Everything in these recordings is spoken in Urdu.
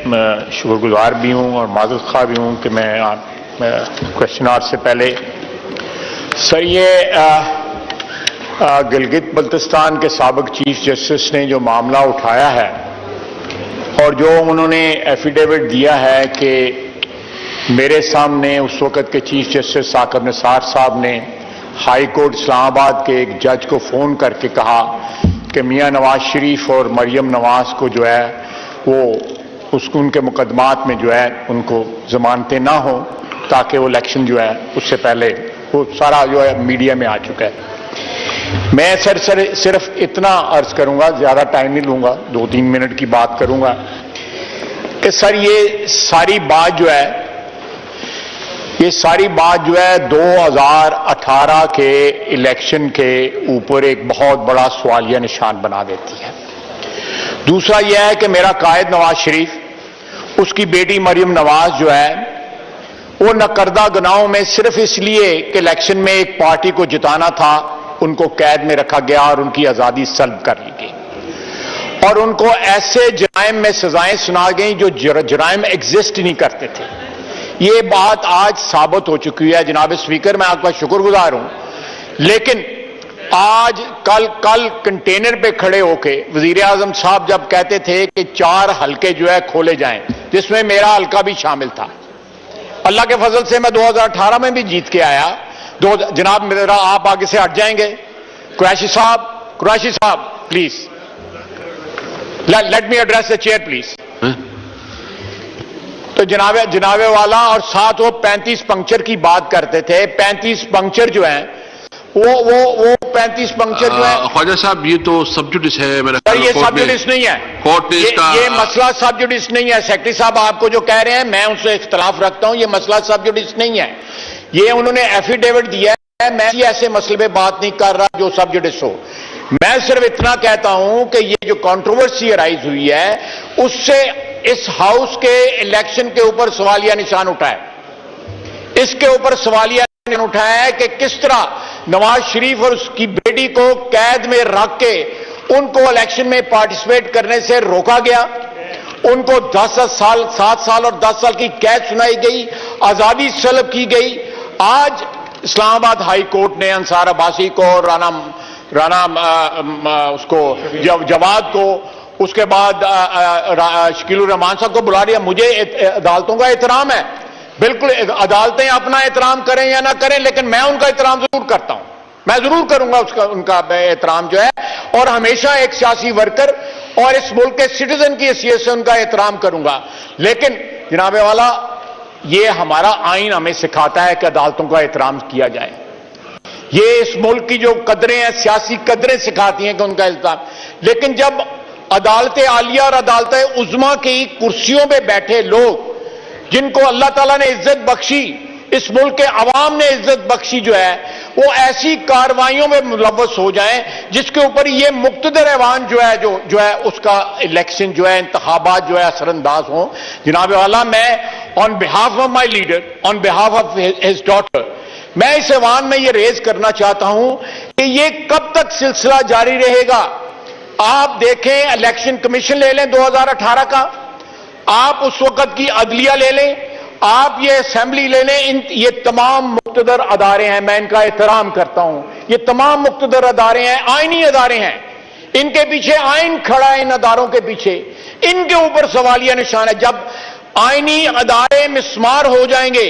شکر گزار بھی ہوں اور معذرت خواہ بھی ہوں کہ میں کوشچن آور سے پہلے سر یہ گلگت بلتستان کے سابق چیف جسٹس نے جو معاملہ اٹھایا ہے اور جو انہوں نے ایفیڈیوٹ دیا ہے کہ میرے سامنے اس وقت کے چیف جسٹس ثاقب نثار صاحب نے ہائی کورٹ اسلام آباد کے ایک جج کو فون کر کے کہا کہ میاں نواز شریف اور مریم نواز کو جو ہے وہ ان کے مقدمات میں جو ہے ان کو ضمانتیں نہ ہوں تاکہ وہ الیکشن جو ہے اس سے پہلے وہ سارا جو ہے میڈیا میں آ چکا ہے۔ میں صرف اتنا عرض کروں گا، زیادہ ٹائم نہیں لوں گا، 2-3 منٹ کی بات کروں گا کہ سر یہ ساری بات جو ہے 2018 کے الیکشن کے اوپر ایک بہت بڑا سوالیہ نشان بنا دیتی ہے۔ دوسرا یہ ہے کہ میرا قائد نواز شریف، اس کی بیٹی مریم نواز جو ہے وہ نکردہ گناہوں میں صرف اس لیے کہ الیکشن میں ایک پارٹی کو جتانا تھا ان کو قید میں رکھا گیا اور ان کی آزادی سلب کر لی گئی اور ان کو ایسے جرائم میں سزائیں سنا گئیں جو جرائم ایگزسٹ نہیں کرتے تھے۔ یہ بات آج ثابت ہو چکی ہے۔ جناب اسپیکر، میں آپ کا شکر گزار ہوں، لیکن آج کل کنٹینر پہ کھڑے ہو کے وزیر اعظم صاحب جب کہتے تھے کہ 4 حلقے جو ہے کھولے جائیں، جس میں میرا حلقہ بھی شامل تھا، اللہ کے فضل سے میں 2018 میں بھی جیت کے آیا۔ جناب میرا آپ آگے سے ہٹ جائیں گے؟ قریشی صاحب please let me address the chair please. تو جناب والا اور ساتھ وہ 35 پنکچر کی بات کرتے تھے۔ 35 پنکچر جو ہیں وہ 35 پنکچر جو ہے خواجہ صاحب یہ تو سب جوڈس ہے میرا سر، یہ سب جوڈس نہیں ہے، کورٹ نے اس کا یہ مسئلہ سب جوڈس نہیں ہے۔ سیکرٹری صاحب آپ کو جو کہہ رہے ہیں میں ان سے اختلاف رکھتا ہوں، یہ مسئلہ سب جوڈس نہیں ہے۔ یہ انہوں نے ایفیڈیوٹ دیا ہے، میں ایسے مسئلے پہ بات نہیں کر رہا جو سب جوڈس ہو۔ میں صرف اتنا کہتا ہوں کہ یہ جو کنٹروورسی ارائز ہوئی ہے اس سے اس ہاؤس کے الیکشن کے اوپر سوالیہ نشان اٹھا ہے۔ اس کے اوپر سوالیہ نشان اٹھایا ہے کہ کس طرح نواز شریف اور اس کی بیٹی کو قید میں رکھ کے ان کو الیکشن میں پارٹیسپیٹ کرنے سے روکا گیا، ان کو 7 سال اور 10 سال کی قید سنائی گئی، آزادی سلب کی گئی۔ آج اسلام آباد ہائی کورٹ نے انصار عباسی کو، رانا اس کو جواد کو، اس کے بعد شکیل الرحمان صاحب کو بلا رہی ہے۔ مجھے عدالتوں کا احترام ہے، بالکل عدالتیں اپنا احترام کریں یا نہ کریں، لیکن میں ان کا احترام ضرور کرتا ہوں، میں ضرور کروں گا ان کا احترام جو ہے، اور ہمیشہ ایک سیاسی ورکر اور اس ملک کے سٹیزن کی حیثیت سے ان کا احترام کروں گا۔ لیکن جناب والا، یہ ہمارا آئین ہمیں سکھاتا ہے کہ عدالتوں کا احترام کیا جائے۔ یہ اس ملک کی جو قدریں ہیں، سیاسی قدریں سکھاتی ہیں کہ ان کا احترام۔ لیکن جب عدالت عالیہ اور عدالت عظمیٰ کی کرسیوں پہ بیٹھے لوگ جن کو اللہ تعالیٰ نے عزت بخشی، اس ملک کے عوام نے عزت بخشی جو ہے، وہ ایسی کارروائیوں میں ملوث ہو جائیں جس کے اوپر یہ مقتدر ایوان جو ہے اس کا الیکشن جو ہے، انتخابات جو ہے اثر انداز ہوں۔ جناب والا، میں on behalf of my leader, on behalf of his daughter, میں اس ایوان میں یہ ریز کرنا چاہتا ہوں کہ یہ کب تک سلسلہ جاری رہے گا؟ آپ دیکھیں، الیکشن کمیشن لے لیں 2018 کا، آپ اس وقت کی عدلیہ لے لیں، آپ یہ اسمبلی لے لیں، یہ تمام مقتدر ادارے ہیں، میں ان کا احترام کرتا ہوں، یہ تمام مقتدر ادارے ہیں، آئینی ادارے ہیں، ان کے پیچھے آئین کھڑا ہے، ان اداروں کے پیچھے ان کے اوپر سوالیہ نشان ہے۔ جب آئینی ادارے مسمار ہو جائیں گے،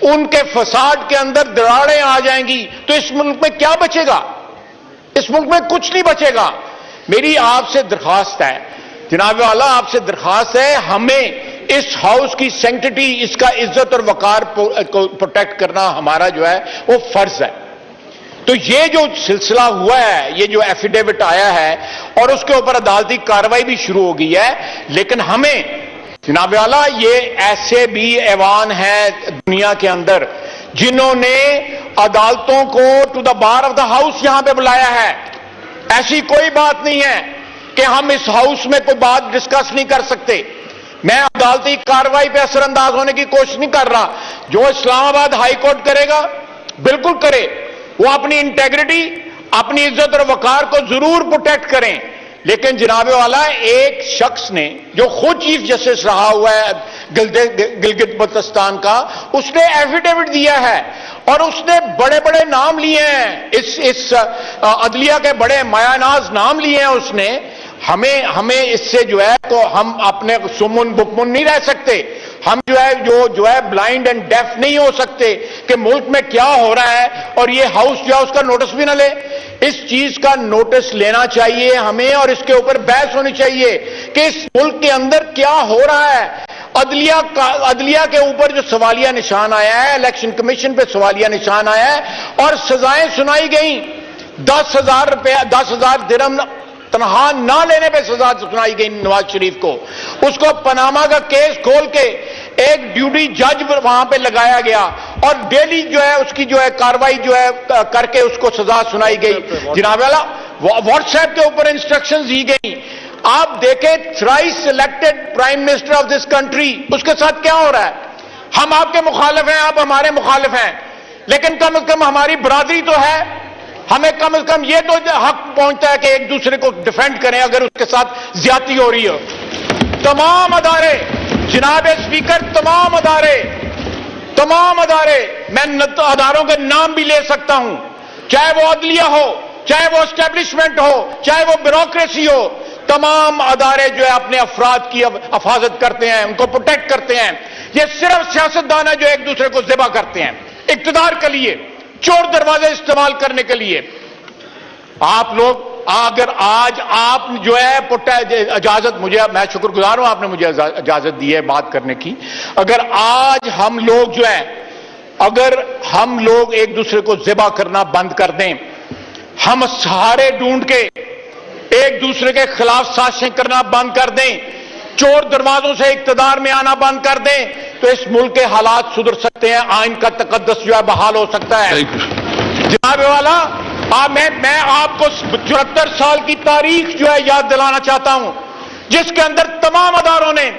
ان کے فساد کے اندر دراڑیں آ جائیں گی، تو اس ملک میں کیا بچے گا؟ اس ملک میں کچھ نہیں بچے گا۔ میری آپ سے درخواست ہے جناب والا، آپ سے درخواست ہے، ہمیں اس ہاؤس کی سینکٹیٹی، اس کا عزت اور وقار کو پروٹیکٹ کرنا ہمارا جو ہے وہ فرض ہے۔ تو یہ جو سلسلہ ہوا ہے، یہ جو ایفیڈیوٹ آیا ہے اور اس کے اوپر عدالتی کارروائی بھی شروع ہو گئی ہے، لیکن ہمیں جناب والا، یہ ایسے بھی ایوان ہیں دنیا کے اندر جنہوں نے عدالتوں کو to the bar of the house یہاں پہ بلایا ہے۔ ایسی کوئی بات نہیں ہے کہ ہم اس ہاؤس میں کوئی بات ڈسکس نہیں کر سکتے۔ میں عدالتی کارروائی پہ اثر انداز ہونے کی کوشش نہیں کر رہا۔ جو اسلام آباد ہائی کورٹ کرے گا بالکل کرے، وہ اپنی انٹیگریٹی، اپنی عزت اور وقار کو ضرور پروٹیکٹ کریں، لیکن جناب والا ایک شخص نے جو خود چیف جسٹس رہا ہوا ہے گلگت بلتستان کا، اس نے ایفیڈیوٹ دیا ہے اور اس نے بڑے بڑے نام لیے ہیں، اس عدلیہ کے بڑے مایہ ناز نام لیے ہیں اس نے. ہمیں اس سے جو ہے تو ہم اپنے سمن بکمن نہیں رہ سکتے. ہم جو ہے بلائنڈ اینڈ ڈیف نہیں ہو سکتے کہ ملک میں کیا ہو رہا ہے اور یہ ہاؤس جو ہے اس کا نوٹس بھی نہ لے. اس چیز کا نوٹس لینا چاہیے ہمیں اور اس کے اوپر بحث ہونی چاہیے کہ اس ملک کے اندر کیا ہو رہا ہے. عدلیہ کے اوپر جو سوالیہ نشان آیا ہے، الیکشن کمیشن پہ سوالیہ نشان آیا ہے اور سزائیں سنائی گئیں. 10,000 روپیہ 10,000 درہم تنخواہ نہ لینے پہ سزا سنائی گئی نواز شریف کو. اس کو پاناما کا کیس کھول کے ایک ڈیوٹی جج وہاں پہ لگایا گیا اور ڈیلی جو ہے اس کی جو ہے کاروائی جو ہے کر کے اس کو سزا سنائی گئی. جناب والا واٹس ایپ کے اوپر انسٹرکشنز دی گئی. آپ دیکھیں thrice elected prime minister of this country, اس کے ساتھ کیا ہو رہا ہے. ہم آپ کے مخالف ہیں، آپ ہمارے مخالف ہیں، لیکن کم از کم ہماری برادری تو ہے. ہمیں کم از کم یہ تو حق پہنچتا ہے کہ ایک دوسرے کو ڈیفینڈ کریں اگر اس کے ساتھ زیادتی ہو رہی ہو. تمام ادارے جناب اسپیکر، تمام ادارے میں اداروں کے نام بھی لے سکتا ہوں، چاہے وہ عدلیہ ہو، چاہے وہ اسٹیبلشمنٹ ہو، چاہے وہ بیوروکریسی ہو. تمام ادارے جو ہے اپنے افراد کی حفاظت کرتے ہیں، ان کو پروٹیکٹ کرتے ہیں. یہ صرف سیاستدان ہے جو ایک دوسرے کو ذبح کرتے ہیں اقتدار کے لیے، چور دروازے استعمال کرنے کے لیے. آپ لوگ اگر آج آپ جو ہے اجازت مجھے، میں شکر گزار ہوں آپ نے مجھے اجازت دی ہے بات کرنے کی. اگر آج ہم لوگ جو ہے اگر ہم لوگ ایک دوسرے کو ذبح کرنا بند کر دیں، ہم سہارے ڈھونڈ کے ایک دوسرے کے خلاف سازشیں کرنا بند کر دیں، چور دروازوں سے اقتدار میں آنا بند کر دیں، تو اس ملک کے حالات سدھر سکتے ہیں، آئین کا تقدس جو ہے بحال ہو سکتا ہے. جناب والا میں آپ کو 74 سال کی تاریخ جو ہے یاد دلانا چاہتا ہوں جس کے اندر تمام اداروں نے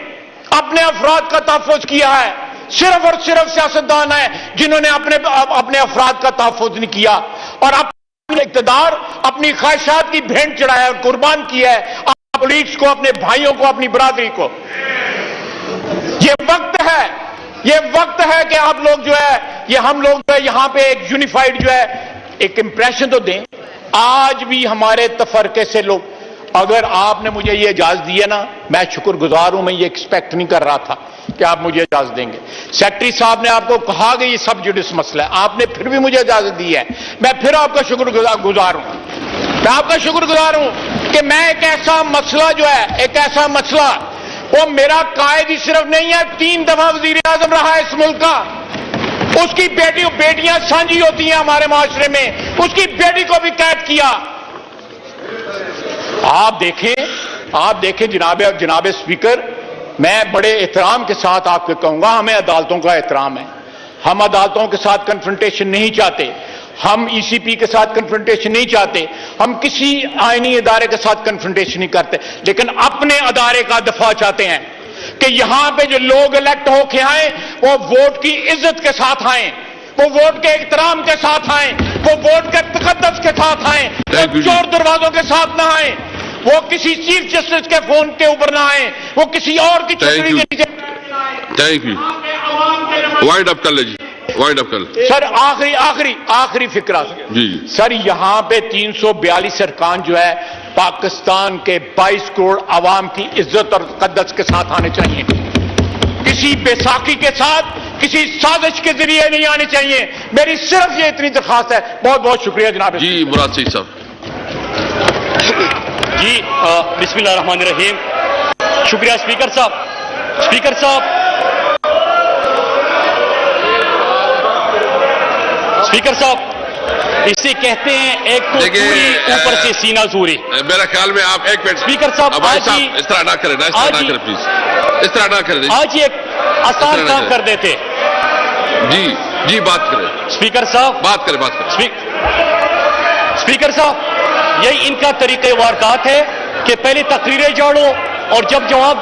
اپنے افراد کا تحفظ کیا ہے. صرف اور صرف سیاستدان ہیں جنہوں نے اپنے افراد کا تحفظ نہیں کیا اور اپنے اقتدار اپنی خواہشات کی بھینٹ چڑھایا اور قربان کیا ہے اپنے پولیس کو، اپنے بھائیوں کو، اپنی برادری کو. یہ وقت ہے کہ آپ لوگ جو ہے یہ ہم لوگ جو ہے یہاں پہ ایک یونیفائڈ جو ہے ایک امپریشن تو دیں. آج بھی ہمارے تفرقے سے لوگ، اگر آپ نے مجھے یہ اجازت دی ہے نا، میں شکر گزار ہوں، میں یہ ایکسپیکٹ نہیں کر رہا تھا کہ آپ مجھے اجازت دیں گے. سیکرٹری صاحب نے آپ کو کہا کہ یہ سب جوڈس مسئلہ ہے، آپ نے پھر بھی مجھے اجازت دی ہے. میں پھر آپ کا شکر گزار ہوں، میں آپ کا شکر گزار ہوں کہ میں ایک ایسا مسئلہ جو ہے ایک ایسا مسئلہ، وہ میرا قائد ہی صرف نہیں ہے، 3 دفعہ وزیر اعظم رہا ہے اس ملک کا. اس کی بیٹیاں سانجھی ہوتی ہیں ہمارے معاشرے میں، اس کی بیٹی کو بھی قید کیا. آپ دیکھیں جناب اسپیکر، میں بڑے احترام کے ساتھ آپ کو کہوں گا، ہمیں عدالتوں کا احترام ہے. ہم عدالتوں کے ساتھ کنفرنٹیشن نہیں چاہتے، ہم ای سی پی کے ساتھ کنفرنٹیشن نہیں چاہتے، ہم کسی آئینی ادارے کے ساتھ کنفرنٹیشن نہیں کرتے، لیکن اپنے ادارے کا دفاع چاہتے ہیں کہ یہاں پہ جو لوگ الیکٹ ہو کے آئیں وہ ووٹ کی عزت کے ساتھ آئیں، وہ ووٹ کے احترام کے ساتھ آئیں، وہ ووٹ کے تقدس کے ساتھ آئیں، وہ چور دروازوں کے ساتھ نہ آئیں، وہ کسی چیف جسٹس کے فون کے اوپر نہ آئیں، وہ کسی اور کی چھتری کے نیچے. Thank you. وائنڈ اپ کر لیں جی، وائنڈ اپ کر لیں. سر آخری فکرہ جی سر، یہاں پہ 342 ارکان جو ہے پاکستان کے 22 کروڑ عوام کی عزت اور تقدس کے ساتھ آنے چاہیے، کسی بیساکھی کے ساتھ، کسی سازش کے ذریعے نہیں آنے چاہیے. میری صرف یہ اتنی درخواست ہے. بہت بہت شکریہ جناب. جی مراد سعید صاحب. جی بسم اللہ الرحمن الرحیم. شکریہ اسپیکر صاحب. اسپیکر صاحب اسے کہتے ہیں ایک تو چوری اوپر سے سینہ زوری. میرا خیال میں آپ ایک منٹ. اسپیکر صاحب اس طرح نہ کریں، پلیز اس طرح نہ کریں. آج یہ ایک آسان کام کر دیتے. جی بات کریں اسپیکر صاحب، بات کریں. اسپیکر صاحب، یہی ان کا طریقہ واردات ہے کہ پہلے تقریریں جاڑو اور جب جواب